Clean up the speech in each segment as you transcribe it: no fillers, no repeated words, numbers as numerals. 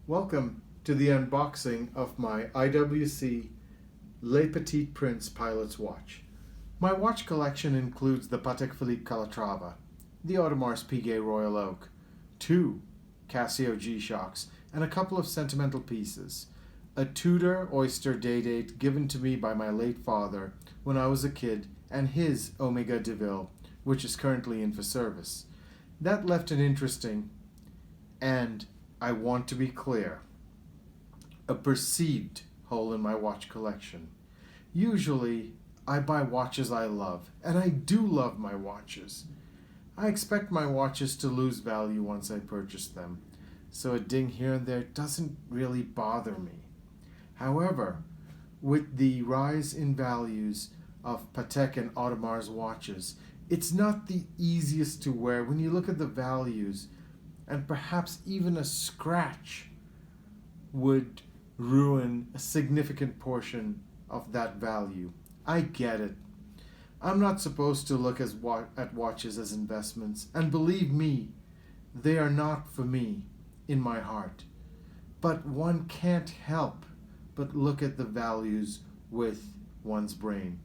Welcome to the unboxing of my IWC Le Petit Prince pilot's watch. My watch collection includes the Patek Philippe Calatrava, the Audemars Piguet Royal Oak, 2 Casio G-Shocks, and a couple of sentimental pieces. A Tudor oyster day-date given to me by my late father when I was a kid, and his Omega Deville, which is currently in for service. That left an interesting, and I want to be clear, a perceived hole in my watch collection. Usually, I buy watches I love, and I do love my watches. I expect my watches to lose value once I purchase them, so a ding here and there doesn't really bother me. However, with the rise in values of Patek and Audemars watches, it's not the easiest to wear when you look at the values, and perhaps even a scratch would ruin a significant portion of that value. I get it. I'm not supposed to look at watches as investments, and believe me, they are not for me in my heart. But one can't help but look at the values with one's brain.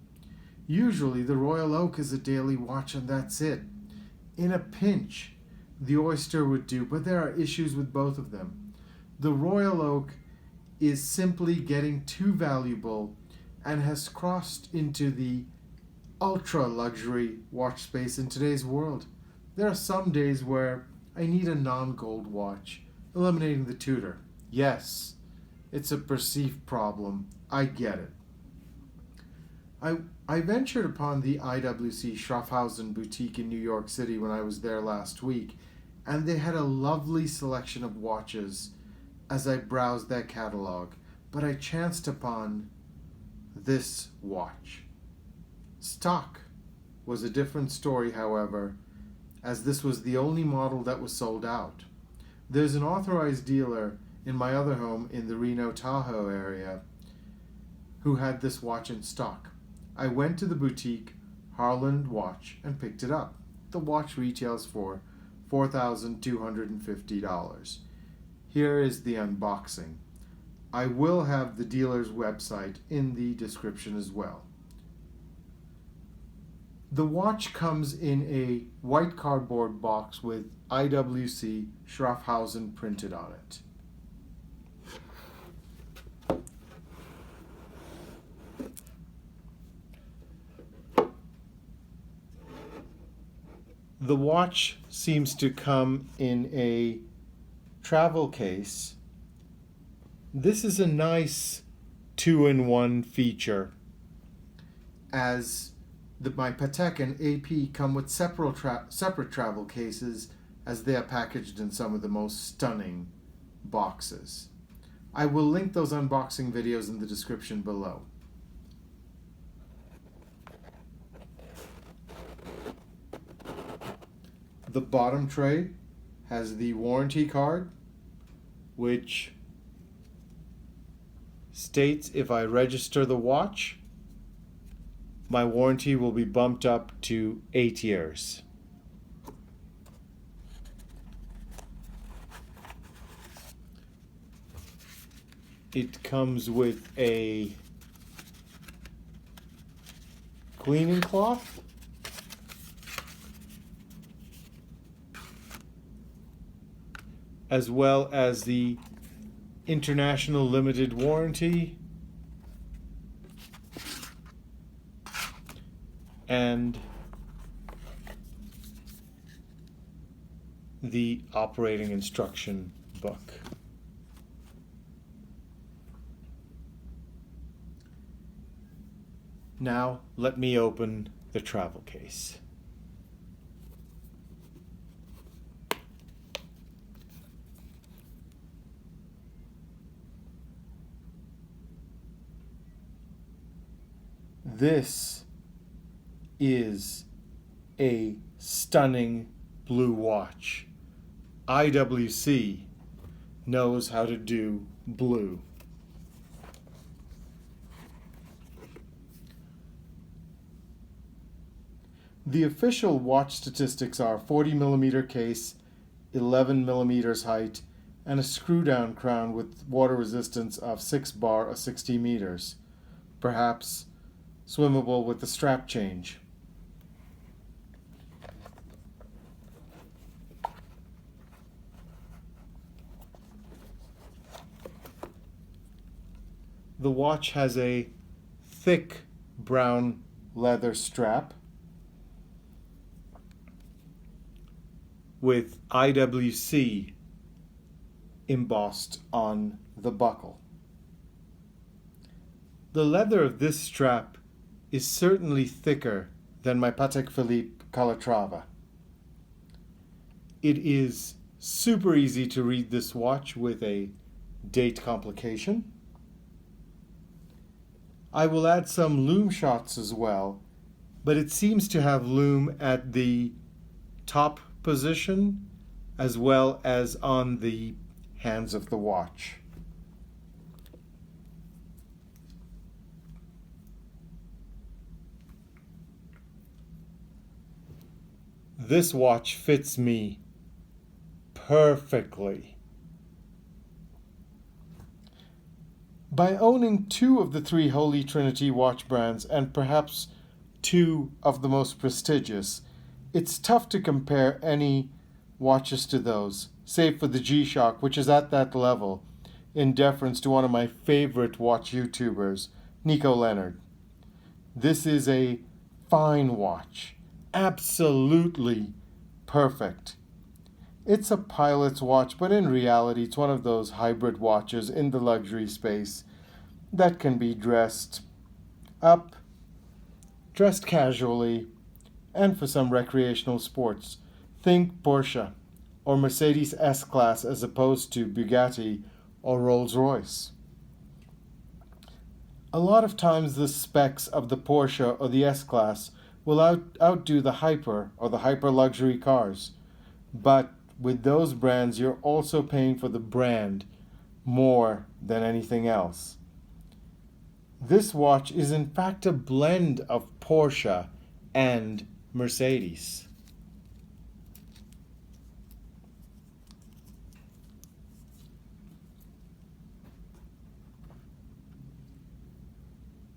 Usually the Royal Oak is a daily watch and that's it. In a pinch, the oyster would do, but there are issues with both of them. The Royal Oak is simply getting too valuable and has crossed into the ultra luxury watch space in today's world. There are some days where I need a non-gold watch, eliminating the Tudor. Yes, it's a perceived problem. I get it. I ventured upon the Iwc Schaffhausen Boutique in New York City when I was there last week, and they had a lovely selection of watches as I browsed their catalog, but I chanced upon this watch. Stock was a different story, however, as this was the only model that was sold out. There's an authorized dealer in my other home in the Reno Tahoe area who had this watch in stock. I went to the boutique, Harland Watch, and picked it up. The watch retails for $4,250. Here is the unboxing. I will have the dealer's website in the description as well. The watch comes in a white cardboard box with IWC Schaffhausen printed on it. The watch seems to come in a travel case. This is a nice 2-in-1 feature, as my Patek and AP come with separate travel cases, as they are packaged in some of the most stunning boxes. I will link those unboxing videos in the description below. The bottom tray has the warranty card, which states if I register the watch, my warranty will be bumped up to 8 years. It comes with a cleaning cloth, as well as the International Limited Warranty and the operating instruction book. Now let me open the travel case. This is a stunning blue watch. IWC knows how to do blue. The official watch statistics are 40mm case, 11mm height, and a screw-down crown with water resistance of 6 bar or 60 meters, perhaps swimmable with the strap change. The watch has a thick brown leather strap with IWC embossed on the buckle. The leather of this strap is certainly thicker than my Patek Philippe Calatrava. It is super easy to read this watch with a date complication. I will add some lume shots as well, but it seems to have lume at the top position as well as on the hands of the watch. This watch fits me perfectly. By owning 2 of the 3 Holy Trinity watch brands and perhaps 2 of the most prestigious, it's tough to compare any watches to those, save for the G-Shock, which is at that level, in deference to one of my favorite watch YouTubers, Nico Leonard. This is a fine watch, absolutely perfect. It's a pilot's watch, but in reality it's one of those hybrid watches in the luxury space that can be dressed up, dressed casually, and for some recreational sports. Think Porsche or Mercedes S-Class as opposed to Bugatti or Rolls-Royce. A lot of times the specs of the Porsche or the S-Class will outdo the hyper or the hyper luxury cars, but with those brands, you're also paying for the brand more than anything else. This watch is in fact a blend of Porsche and Mercedes.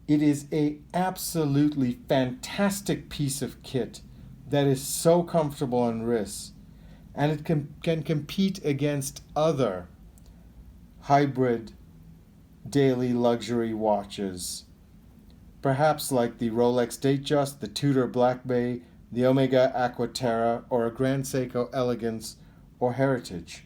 It is an absolutely fantastic piece of kit that is so comfortable on wrists, and it can compete against other hybrid daily luxury watches, perhaps like the Rolex Datejust, the Tudor Black Bay, the Omega Aqua Terra, or a Grand Seiko Elegance or Heritage.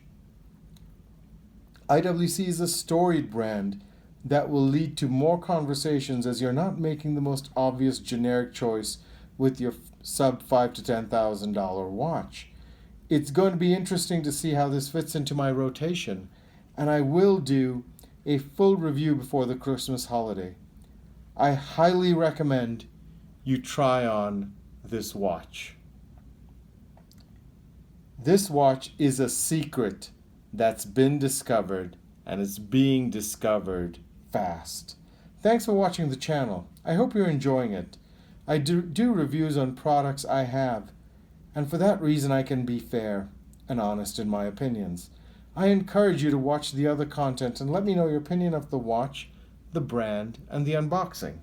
IWC is a storied brand that will lead to more conversations as you're not making the most obvious generic choice with your sub $5,000 to $10,000 watch. It's going to be interesting to see how this fits into my rotation, and I will do a full review before the Christmas holiday. I highly recommend you try on this watch. This watch is a secret that's been discovered, and it's being discovered fast. Thanks for watching the channel. I hope you're enjoying it. I do reviews on products I have, and for that reason I can be fair and honest in my opinions. I encourage you to watch the other content and let me know your opinion of the watch, the brand, and the unboxing.